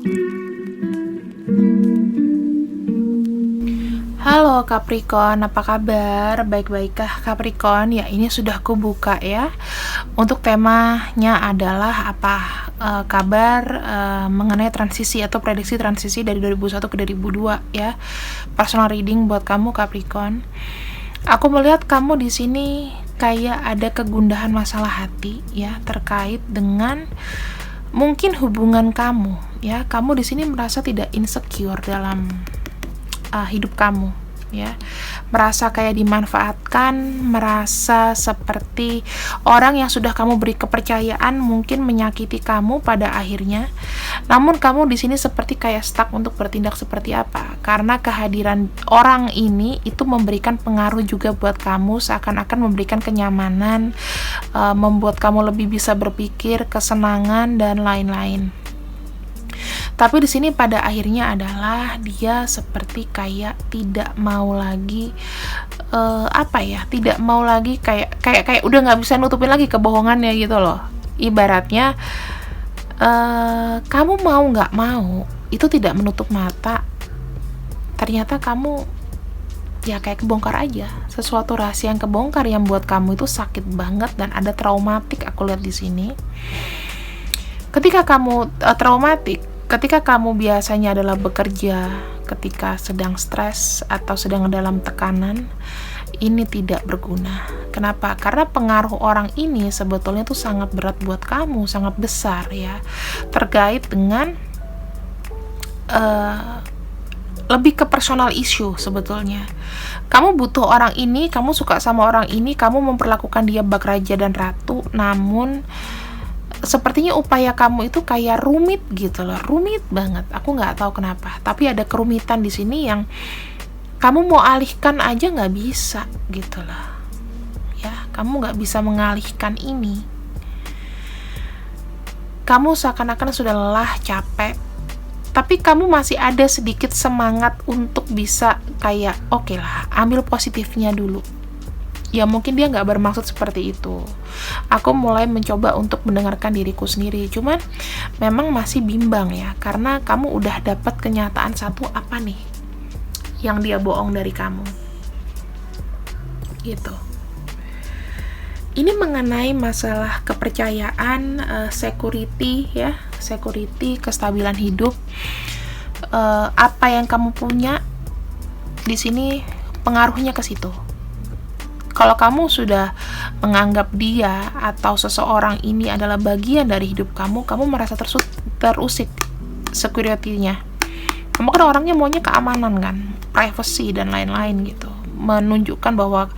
Halo Capricorn, apa kabar? Baik-baikkah Capricorn? Ya, ini sudah kubuka ya. Untuk temanya adalah apa kabar mengenai transisi atau prediksi transisi dari 2001 ke 2002 ya. Personal reading buat kamu Capricorn. Aku melihat kamu di sini kayak ada kegundahan masalah hati ya terkait dengan mungkin hubungan kamu ya. Kamu di sini merasa tidak insecure dalam hidup kamu ya, merasa kayak dimanfaatkan, merasa seperti orang yang sudah kamu beri kepercayaan mungkin menyakiti kamu pada akhirnya. Namun kamu di sini seperti kayak stuck untuk bertindak seperti apa, karena kehadiran orang ini itu memberikan pengaruh juga buat kamu, seakan-akan memberikan kenyamanan, membuat kamu lebih bisa berpikir, kesenangan dan lain-lain. Tapi di sini pada akhirnya adalah dia seperti kayak tidak mau lagi tidak mau lagi kayak udah nggak bisa nutupin lagi kebohongannya gitu loh. Ibaratnya kamu mau nggak mau itu tidak menutup mata, ternyata kamu ya kayak kebongkar aja, sesuatu rahasia yang kebongkar yang buat kamu itu sakit banget dan ada traumatik. Aku lihat di sini ketika kamu traumatik, ketika kamu biasanya adalah bekerja ketika sedang stres atau sedang dalam tekanan, ini tidak berguna. Kenapa? Karena pengaruh orang ini sebetulnya tuh sangat berat buat kamu, sangat besar ya, terkait dengan lebih ke personal issue sebetulnya. Kamu butuh orang ini, kamu suka sama orang ini, kamu memperlakukan dia bak raja dan ratu, namun sepertinya upaya kamu itu kayak rumit gitu loh, rumit banget. Aku nggak tahu kenapa, tapi ada kerumitan di sini yang kamu mau alihkan aja nggak bisa gitu loh. Ya, kamu nggak bisa mengalihkan ini. Kamu seakan-akan sudah lelah, capek, tapi kamu masih ada sedikit semangat untuk bisa kayak oke lah, ambil positifnya dulu. Ya mungkin dia nggak bermaksud seperti itu. Aku mulai mencoba untuk mendengarkan diriku sendiri, cuman memang masih bimbang ya, karena kamu udah dapat kenyataan satu apa nih yang dia bohong dari kamu gitu. Ini mengenai masalah kepercayaan, security ya, security, kestabilan hidup. Apa yang kamu punya di sini pengaruhnya ke situ. Kalau kamu sudah menganggap dia atau seseorang ini adalah bagian dari hidup kamu, kamu merasa terusik security-nya. Kamu kan orangnya maunya keamanan kan, privacy dan lain-lain gitu. Menunjukkan bahwa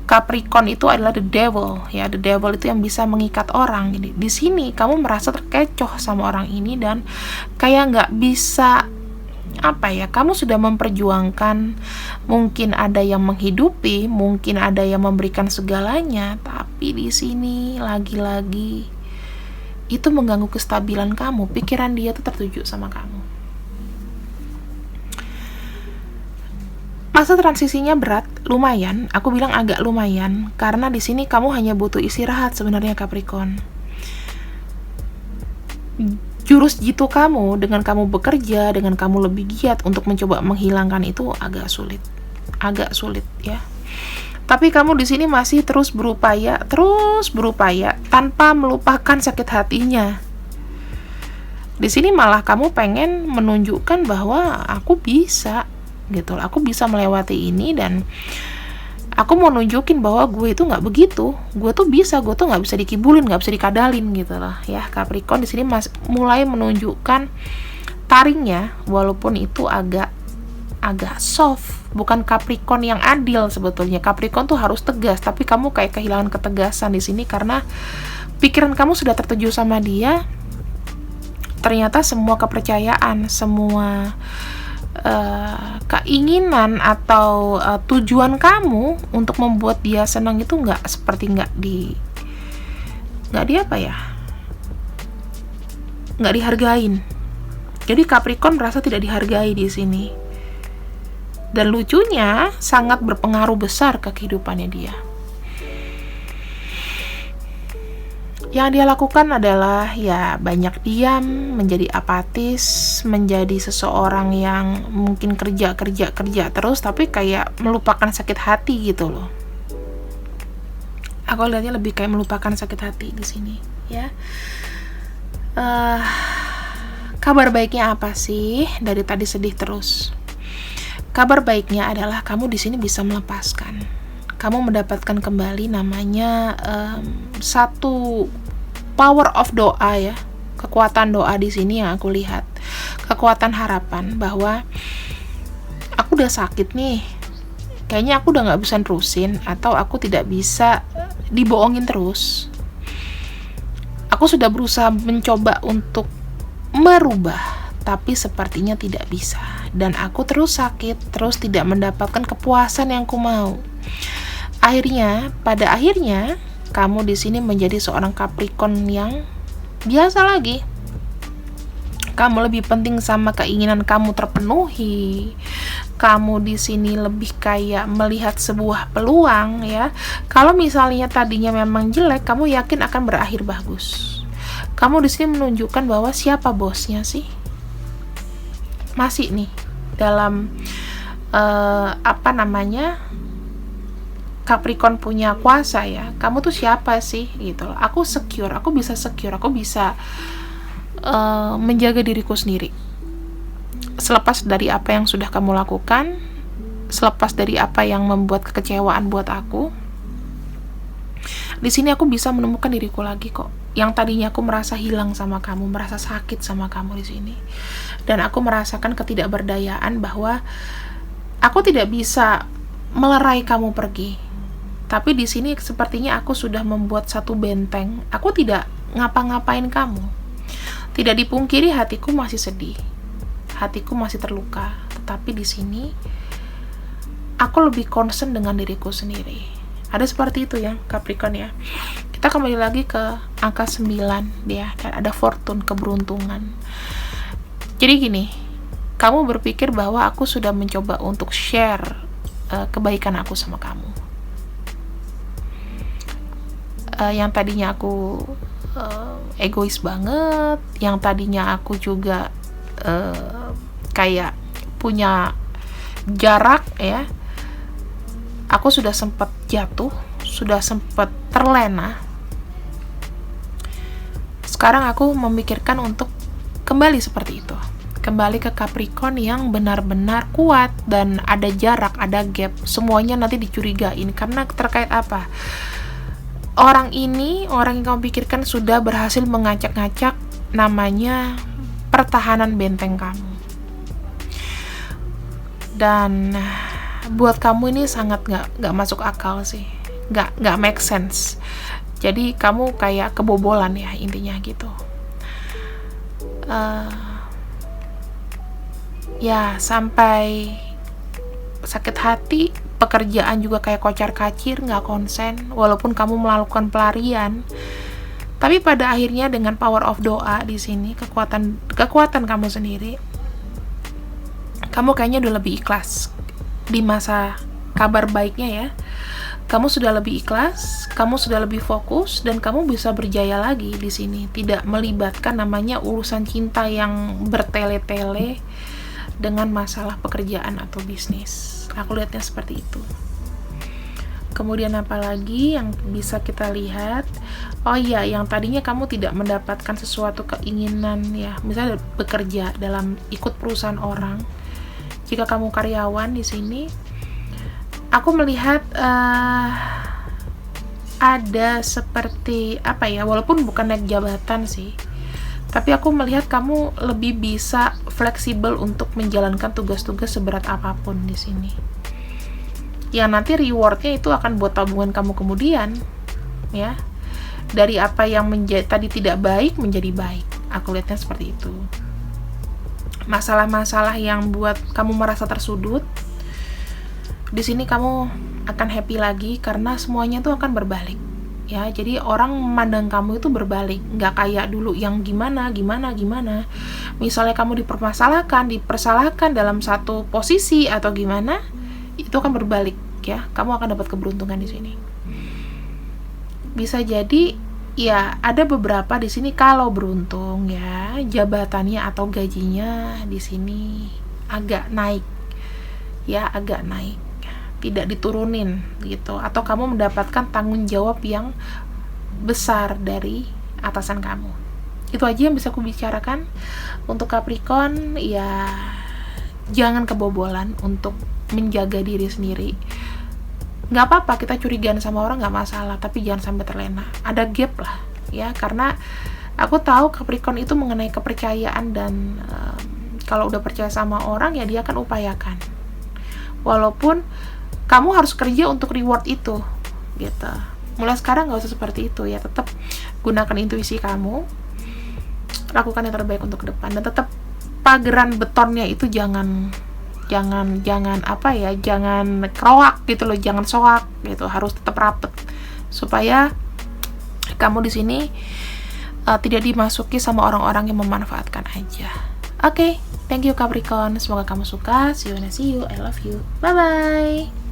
Capricorn itu adalah the devil ya, the devil itu yang bisa mengikat orang. Jadi di sini kamu merasa terkecoh sama orang ini dan kayak nggak bisa kamu sudah memperjuangkan, mungkin ada yang menghidupi, mungkin ada yang memberikan segalanya, tapi di sini lagi-lagi itu mengganggu kestabilan kamu. Pikiran dia tuh tertuju sama kamu. Masa transisinya berat, lumayan. Aku bilang agak lumayan karena di sini kamu hanya butuh istirahat sebenarnya Capricorn. Jurus jitu kamu dengan kamu bekerja, dengan kamu lebih giat untuk mencoba menghilangkan itu agak sulit ya. Tapi kamu di sini masih terus berupaya tanpa melupakan sakit hatinya. Di sini malah kamu pengen menunjukkan bahwa aku bisa gitu, aku bisa melewati ini dan aku mau nunjukin bahwa gue itu nggak begitu, gue tuh nggak bisa dikibulin, nggak bisa dikadalin gitu lah ya. Capricorn di sini mulai menunjukkan taringnya, walaupun itu agak soft, bukan Capricorn yang adil sebetulnya. Capricorn tuh harus tegas, tapi kamu kayak kehilangan ketegasan di sini karena pikiran kamu sudah tertuju sama dia. Ternyata semua kepercayaan, semua keinginan atau tujuan kamu untuk membuat dia senang itu nggak dihargain. Jadi Capricorn merasa tidak dihargai di sini, dan lucunya sangat berpengaruh besar ke kehidupannya dia. Yang dia lakukan adalah ya banyak diam, menjadi apatis, menjadi seseorang yang mungkin kerja terus tapi kayak melupakan sakit hati gitu loh. Aku lihatnya lebih kayak melupakan sakit hati di sini, ya. Kabar baiknya apa sih? Dari tadi sedih terus. Kabar baiknya adalah kamu di sini bisa melepaskan. Kamu mendapatkan kembali namanya satu power of doa ya, kekuatan doa di sini yang aku lihat, kekuatan harapan bahwa aku udah sakit nih, kayaknya aku udah nggak bisa terusin atau aku tidak bisa dibohongin terus. Aku sudah berusaha mencoba untuk merubah, tapi sepertinya tidak bisa, dan aku terus sakit, terus tidak mendapatkan kepuasan yang ku mau. Pada akhirnya kamu di sini menjadi seorang Capricorn yang biasa lagi. Kamu lebih penting sama keinginan kamu terpenuhi. Kamu di sini lebih kayak melihat sebuah peluang ya. Kalau misalnya tadinya memang jelek, kamu yakin akan berakhir bagus. Kamu di sini menunjukkan bahwa siapa bosnya sih? Masih nih dalam Capricorn punya kuasa ya. Kamu tuh siapa sih gitu loh. Aku bisa menjaga diriku sendiri. Selepas dari apa yang sudah kamu lakukan, selepas dari apa yang membuat kekecewaan buat aku, di sini aku bisa menemukan diriku lagi kok. Yang tadinya aku merasa hilang sama kamu, merasa sakit sama kamu di sini. Dan aku merasakan ketidakberdayaan bahwa aku tidak bisa melerai kamu pergi. Tapi di sini sepertinya aku sudah membuat satu benteng. Aku tidak ngapa-ngapain kamu. Tidak dipungkiri hatiku masih sedih. Hatiku masih terluka. Tetapi di sini aku lebih concern dengan diriku sendiri. Ada seperti itu ya, Capricorn ya. Kita kembali lagi ke angka 9 ya, dan ada fortune, keberuntungan. Jadi gini, kamu berpikir bahwa aku sudah mencoba untuk share kebaikan aku sama kamu. Yang tadinya aku egois banget, yang tadinya aku juga kayak punya jarak ya, aku sudah sempat jatuh, sudah sempat terlena. Sekarang aku memikirkan untuk kembali seperti itu, kembali ke Capricorn yang benar-benar kuat dan ada jarak, ada gap, semuanya nanti dicurigain. Karena terkait apa? Orang yang kamu pikirkan sudah berhasil mengacak-ngacak namanya pertahanan benteng kamu. Dan buat kamu ini sangat gak masuk akal sih, gak make sense. Jadi kamu kayak kebobolan ya intinya gitu. Ya sampai sakit hati, pekerjaan juga kayak kocar-kacir, gak konsen, walaupun kamu melakukan pelarian. Tapi pada akhirnya dengan power of doa di sini, kekuatan kamu sendiri, kamu kayaknya udah lebih ikhlas di masa kabar baiknya ya. Kamu sudah lebih ikhlas, kamu sudah lebih fokus, dan kamu bisa berjaya lagi di sini. Tidak melibatkan namanya urusan cinta yang bertele-tele dengan masalah pekerjaan atau bisnis. Aku lihatnya seperti itu. Kemudian apa lagi yang bisa kita lihat? Oh iya, yang tadinya kamu tidak mendapatkan sesuatu keinginan ya, misalnya bekerja dalam ikut perusahaan orang. Jika kamu karyawan di sini, aku melihat ada seperti apa ya, walaupun bukan naik jabatan sih, tapi aku melihat kamu lebih bisa fleksibel untuk menjalankan tugas-tugas seberat apapun di sini. Yang nanti rewardnya itu akan buat tabungan kamu kemudian, ya. Dari apa yang tadi tidak baik menjadi baik. Aku lihatnya seperti itu. Masalah-masalah yang buat kamu merasa tersudut, di sini kamu akan happy lagi karena semuanya tuh akan berbalik. Ya, jadi orang memandang kamu itu berbalik, nggak kayak dulu yang gimana. Misalnya kamu dipersalahkan dalam satu posisi atau gimana, itu akan berbalik ya. Kamu akan dapat keberuntungan di sini. Bisa jadi Ya, ada beberapa di sini kalau beruntung ya, jabatannya atau gajinya di sini agak naik. Ya, agak naik. Tidak diturunin gitu, atau kamu mendapatkan tanggung jawab yang besar dari atasan kamu. Itu aja yang bisa aku bicarakan untuk Capricorn. Ya, jangan kebobolan untuk menjaga diri sendiri. Nggak apa-apa kita curigaan sama orang, nggak masalah, tapi jangan sampai terlena, ada gap lah ya, karena aku tahu Capricorn itu mengenai kepercayaan, dan kalau udah percaya sama orang ya dia akan upayakan, walaupun kamu harus kerja untuk reward itu gitu. Mulai sekarang nggak usah seperti itu ya, tetap gunakan intuisi kamu, lakukan yang terbaik untuk ke depan, dan tetap pageran betonnya itu jangan apa ya, jangan keroak gitu loh, jangan soak gitu, harus tetap rapet supaya kamu di sini tidak dimasuki sama orang-orang yang memanfaatkan aja. Oke, thank you Capricorn, semoga kamu suka. See you, I love you, bye bye.